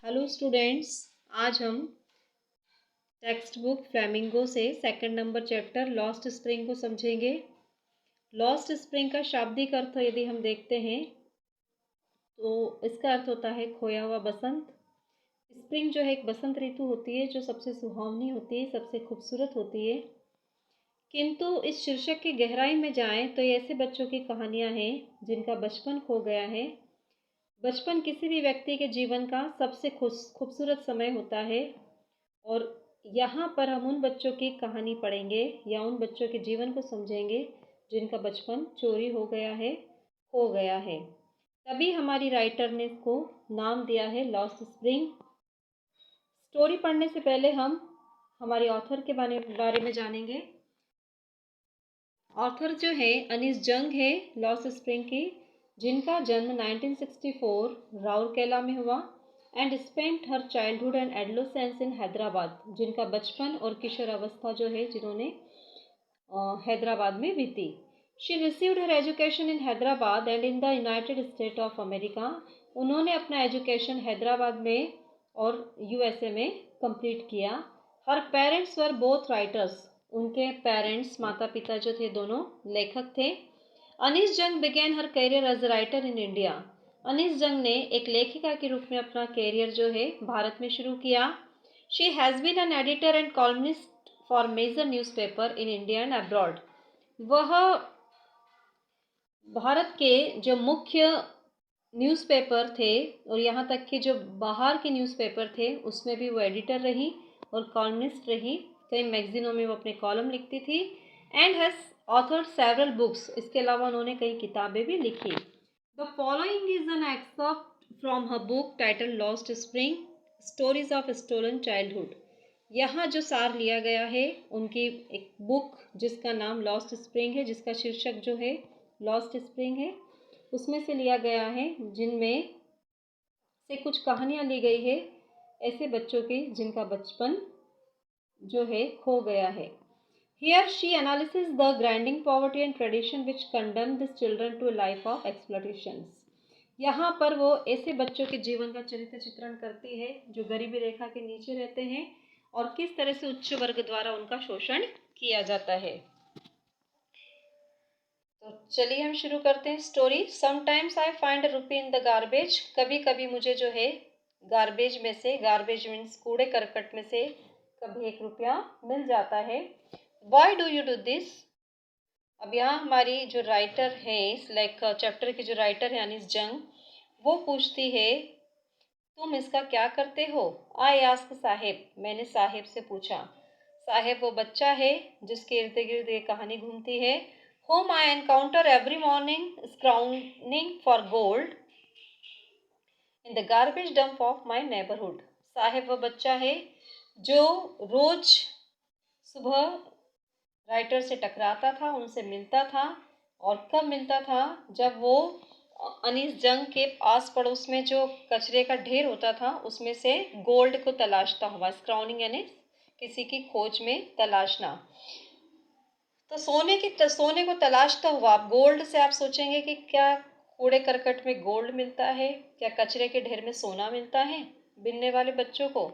Hello students. आज हम text book flamingo से second number chapter lost spring को समझेंगे। लॉस्ट स्प्रिंग का शाब्दिक अर्थ यदि हम देखते हैं तो इसका अर्थ होता है खोया हुआ बसंत। स्प्रिंग जो है एक बसंत ऋतु होती है जो सबसे सुहावनी होती है, सबसे खूबसूरत होती है। किंतु इस शीर्षक की गहराई में जाएं तो ऐसे बच्चों की कहानियां हैं जिनका बचपन खो गया है। बचपन किसी भी व्यक्ति के जीवन का सबसे खूबसूरत समय होता है और यहाँ पर हम उन बच्चों की कहानी पढ़ेंगे या उन बच्चों के जीवन को समझेंगे जिनका बचपन चोरी हो गया है, खो गया है। तभी हमारी राइटर ने इसको नाम दिया है लॉस्ट स्प्रिंग। स्टोरी पढ़ने से पहले हम हमारे ऑथर के बारे में जानेंगे। ऑथर जो है अनीस जंग है लॉस्ट स्प्रिंग की, जिनका जन्म 1964 राउरकेला में हुआ and spent her childhood and adolescence in Hyderabad, जिनका बचपन और किशोर अवस्था जो है जिन्होंने हैदराबाद में बीती। She received her education in Hyderabad and in the United state of America. उन्होंने अपना एजुकेशन हैदराबाद में और यूएसए में कंप्लीट किया। Her parents were both writers. उनके पेरेंट्स माता पिता जो थे दोनों लेखक थे। Anees Jung began her career as a writer in India. Anees Jung ने एक लेखिका के रूप में अपना करियर जो है भारत में शुरू किया। She has been an editor and columnist for major newspaper in India and abroad. वह भारत के जो मुख्य न्यूज़पेपर थे और यहाँ तक कि जो बाहर के न्यूज़पेपर थे उसमें भी वो एडिटर रही और कॉलमिस्ट रही। कई मैगजीनों में वो अपने कॉलम लिखती थी and has authored several books. इसके अलावा उन्होंने कई किताबें भी लिखी। The following is an extract from her book title lost spring stories of stolen childhood. यहाँ जो सार लिया गया है उनकी एक बुक जिसका नाम लॉस्ट स्प्रिंग है, जिसका शीर्षक जो है लॉस्ट स्प्रिंग है, उसमें से लिया गया है, जिनमें से कुछ कहानियाँ ली गई है ऐसे बच्चों की जिनका बचपन जो है खो गया है। Here she analyzes the grinding poverty and tradition which condemn these children to a life of exploitations. यहाँ पर वो ऐसे बच्चों के जीवन का चरित्र चित्रण करती है जो गरीबी रेखा के नीचे रहते हैं और किस तरह से उच्च वर्ग द्वारा उनका शोषण किया जाता है। तो चलिए हम शुरू करते हैं story. Sometimes I find a rupee in the garbage. कभी कभी मुझे जो है गार्बेज में से, गार्बेज मीन्स कूड़े करकट में से कभी 1 रुपया मिल जाता है। Why do you do this? अब यहाँ हमारी जो राइटर है इस चैप्टर की जो राइटर है अनीस जंग, वो पूछती है तुम इसका क्या करते हो? आई आस्क साहेब। मैंने साहेब से पूछा। साहेब वो बच्चा है जिसके इर्द गिर्द ये कहानी घूमती है। whom I encounter every morning scrambling for gold in the garbage dump of my neighborhood. साहेब वो बच्चा है जो रोज सुबह राइटर से टकराता था, उनसे मिलता था। और कब मिलता था? जब वो अनीस जंग के आस पड़ोस में जो कचरे का ढेर होता था उसमें से गोल्ड को तलाशता हुआ। स्क्राउनिंग यानी किसी की खोज में तलाशना। तो सोने को तलाशता हुआ। आप गोल्ड से आप सोचेंगे कि क्या कूड़े करकट में गोल्ड मिलता है, क्या कचरे के ढेर में सोना मिलता है बिनने वाले बच्चों को?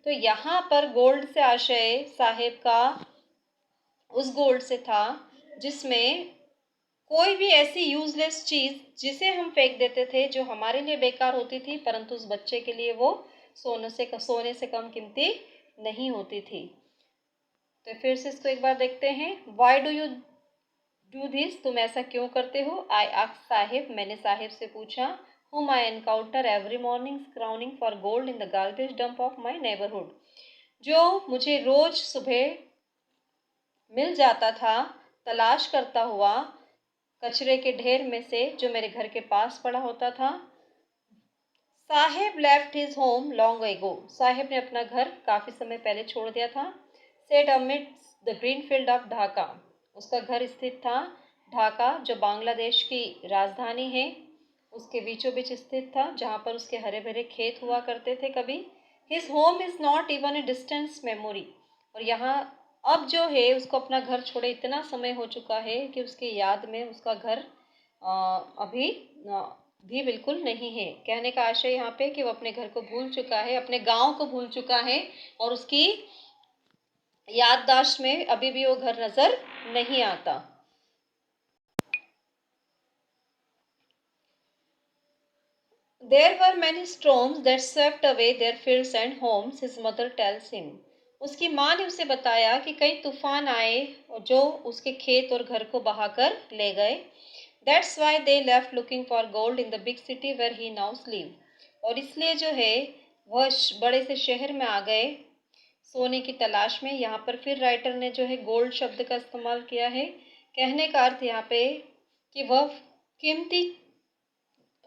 तो यहाँ पर गोल्ड से आशय साहेब का उस गोल्ड से था जिसमें कोई भी ऐसी यूजलेस चीज जिसे हम फेंक देते थे जो हमारे लिए बेकार होती थी, परंतु उस बच्चे के लिए वो सोने से कम कीमती नहीं होती थी। तो फिर से इसको एक बार देखते हैं। Why do you do this? तुम ऐसा क्यों करते हो? I ask Sahib. मैंने साहिब से पूछा। whom I encounter every morning scrambling for gold in the garbage dump of my neighborhood. जो मुझे रोज सुबह मिल जाता था तलाश करता हुआ कचरे के ढेर में से जो मेरे घर के पास पड़ा होता था। Saheb left his home long ago. Saheb ने अपना घर काफ़ी समय पहले छोड़ दिया था। Set amidst the green field of Dhaka. उसका घर स्थित था ढाका, जो बांग्लादेश की राजधानी है, उसके बीचों बीच स्थित था, जहाँ पर उसके हरे भरे खेत हुआ करते थे कभी। His home is not even a distance memory. और यहाँ अब जो है उसको अपना घर छोड़े इतना समय हो चुका है कि उसकी याद में उसका घर अभी भी बिल्कुल नहीं है। कहने का आशय यहाँ पे कि वो अपने घर को भूल चुका है, अपने गाँव को भूल चुका है और उसकी याददाश्त में अभी भी वो घर नज़र नहीं आता। There were many storms that swept away their fields and homes, his mother tells him. उसकी माँ ने उसे बताया कि कई तूफान आए जो उसके खेत और घर को बहाकर ले गए। That's why they left looking for gold in the big city where he now lives. और इसलिए जो है वह बड़े से शहर में आ गए सोने की तलाश में। यहाँ पर फिर राइटर ने जो है गोल्ड शब्द का इस्तेमाल किया है। कहने का अर्थ यहाँ पे कि वह कीमती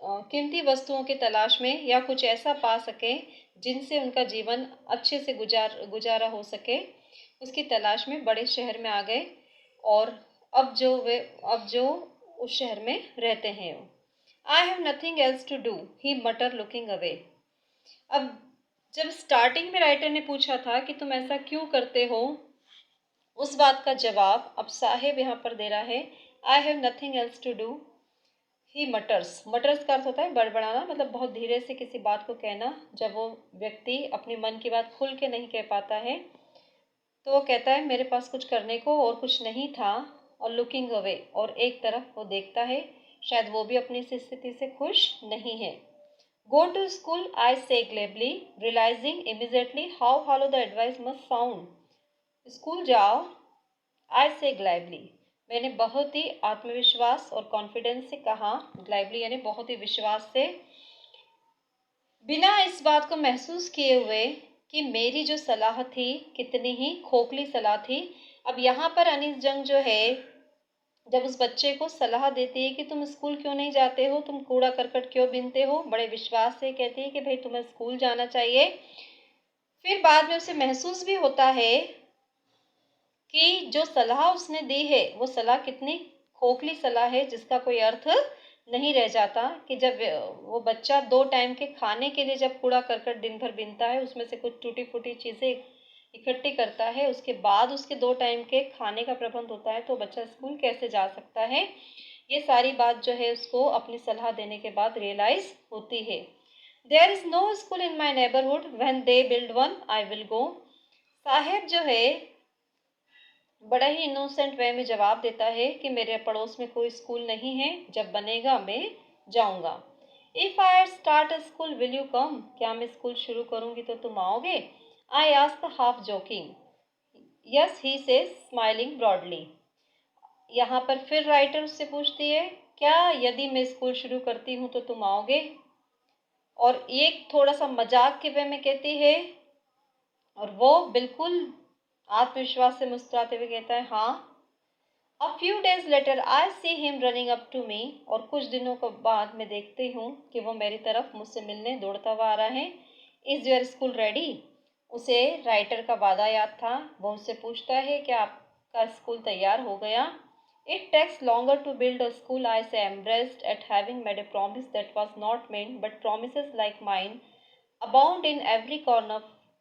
कीमती वस्तुओं की तलाश में या कुछ ऐसा पा सकें जिनसे उनका जीवन अच्छे से गुजारा हो सके, उसकी तलाश में बड़े शहर में आ गए और अब जो उस शहर में रहते हैं। I have nothing else to do he mutter looking away. अब जब स्टार्टिंग में राइटर ने पूछा था कि तुम ऐसा क्यों करते हो, उस बात का जवाब अब साहेब यहाँ पर दे रहा है। I have nothing else to do he mutters. Mutters का अर्थ होता है बड़बड़ाना, मतलब बहुत धीरे से किसी बात को कहना। जब वो व्यक्ति अपने मन की बात खुल के नहीं कह पाता है तो वो कहता है मेरे पास कुछ करने को और कुछ नहीं था, और लुकिंग अवे, और एक तरफ वो देखता है। शायद वो भी अपनी इस स्थिति से खुश नहीं है। Go to school I say glibly, realising immediately how hollow the advice must sound. School जाओ, आई से ग्लैडली, मैंने बहुत ही आत्मविश्वास और कॉन्फिडेंस से कहा। ग्लैडली यानी बहुत ही विश्वास से, बिना इस बात को महसूस किए हुए कि मेरी जो सलाह थी कितनी ही खोखली सलाह थी। अब यहाँ पर अनीस जंग जो है जब उस बच्चे को सलाह देती है कि तुम स्कूल क्यों नहीं जाते हो, तुम कूड़ा करकट क्यों बीनते हो, बड़े विश्वास से कहती है कि भाई तुम्हें स्कूल जाना चाहिए। फिर बाद में उसे महसूस भी होता है कि जो सलाह उसने दी है वो सलाह कितनी खोखली सलाह है, जिसका कोई अर्थ नहीं रह जाता। कि जब वो बच्चा 2 टाइम के खाने के लिए जब कूड़ा करकट दिन भर बीनता है, उसमें से कुछ टूटी फूटी चीज़ें इकट्ठी करता है, उसके बाद उसके 2 टाइम के खाने का प्रबंध होता है, तो बच्चा स्कूल कैसे जा सकता है। ये सारी बात जो है उसको अपनी सलाह देने के बाद रियलाइज होती है। There is no school in my neighbourhood, when they build one I will go. Saheb जो है बड़ा ही इनोसेंट वे में जवाब देता है कि मेरे पड़ोस में कोई स्कूल नहीं है, जब बनेगा मैं जाऊंगा। If I start a school will you come, क्या मैं स्कूल शुरू करूंगी तो तुम आओगे। I ask half joking, yes he से स्माइलिंग ब्रॉडली। यहाँ पर फिर राइटर उससे पूछती है क्या यदि मैं स्कूल शुरू करती हूँ तो तुम आओगे, और एक थोड़ा सा मजाक के वे में कहती है, और वो बिल्कुल आत्मविश्वास से मुस्कुराते हुए कहता है हाँ। A few days later I see him running up to me, और कुछ दिनों के बाद मैं देखती हूँ कि वो मेरी तरफ मुझसे मिलने दौड़ता हुआ आ रहा है। Is your school ready? उसे राइटर का वादा याद था। वो उससे पूछता है कि आपका स्कूल तैयार हो गया। It takes longer to build a school, I say, embarrassed at having made a promise that was not made, but promises like mine abound in every corner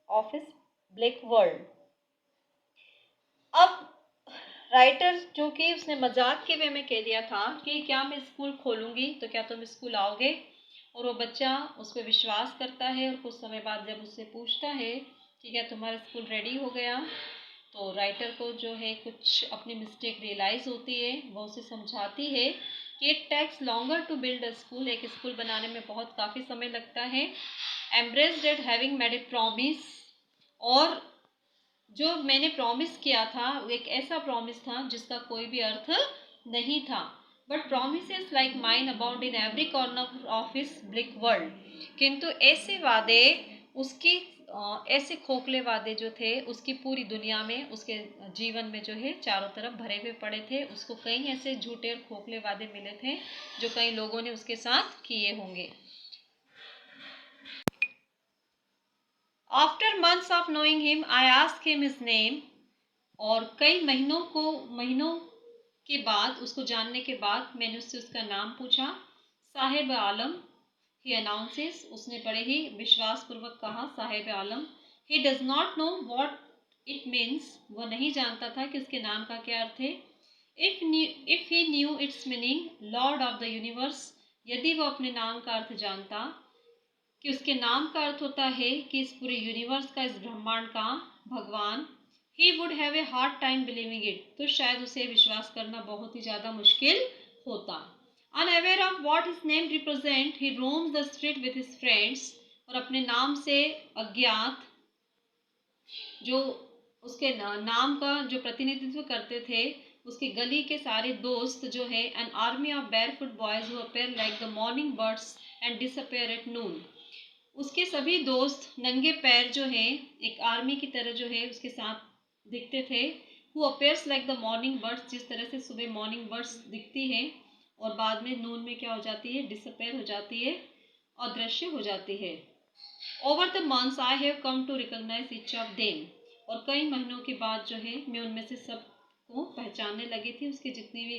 of his bleak world. अब writer चूंकि उसने मजाक के वे में कह दिया था कि क्या मैं स्कूल खोलूंगी तो क्या तुम स्कूल आओगे, और वो बच्चा उस पर विश्वास करता है, और कुछ समय बाद जब उससे पूछता है कि क्या तुम्हारा स्कूल रेडी हो गया, तो राइटर को जो है कुछ अपनी मिस्टेक रियलाइज़ होती है। वो उसे समझाती है कि it takes longer to build a school, एक स्कूल बनाने में बहुत काफ़ी समय लगता है। Embarrassed at having made a promise, और जो मैंने प्रॉमिस किया था वो एक ऐसा प्रॉमिस था जिसका कोई भी अर्थ नहीं था। But promises like mine abound in every corner of his bleak world, किंतु ऐसे वादे उसकी ऐसे खोखले वादे जो थे उसकी पूरी दुनिया में, उसके जीवन में जो है चारों तरफ भरे हुए पड़े थे। उसको कई ऐसे झूठे और खोखले वादे मिले थे जो कई लोगों ने उसके साथ किए होंगे। After months of knowing him I ask him his name, और कई महीनों के बाद, उसको जानने के बाद मैंने उससे उसका नाम पूछा। साहेब आलम, ही अनाउंसेस, उसने बड़े ही विश्वासपूर्वक कहा Saheb Alam. He does not know what it means, वह नहीं जानता था कि उसके नाम का क्या अर्थ है। If he new it's meaning, Lord of the universe, यदि वो अपने नाम का अर्थ जानता, कि उसके नाम का अर्थ होता है कि इस पूरे यूनिवर्स का, इस ब्रह्मांड का भगवान, he would have a hard time believing it, तो शायद उसे विश्वास करना बहुत ही ज़्यादा मुश्किल होता। Unaware of what his name represent, he roams the street with his friends, और अपने नाम से अज्ञात, जो उसके नाम का जो प्रतिनिधित्व करते थे, उसकी गली के सारे दोस्त जो है, an army of barefoot boys who appear like the morning birds and disappear at noon, उसके सभी दोस्त नंगे पैर जो है, एक आर्मी की तरह जो है उसके साथ दिखते थे। Who appears like the morning birds, जिस तरह से सुबह मॉर्निंग बर्ड्स दिखती है और बाद में नून में क्या हो जाती है, डिसअपीयर हो जाती है, अदृश्य हो जाती है। Over the months I have come to recognise each of them, और कई महीनों के बाद जो है मैं उनमें से सब को पहचानने लगी थी। उसके जितने भी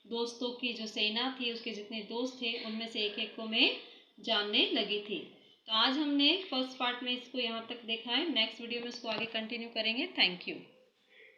दोस्तों की जो सेना थी, उसके जितने दोस्त थे, उनमें से एक एक को मैं जानने लगी थी। तो आज हमने फर्स्ट पार्ट में इसको यहाँ तक देखा है। नेक्स्ट वीडियो में इसको आगे कंटिन्यू करेंगे। Thank you.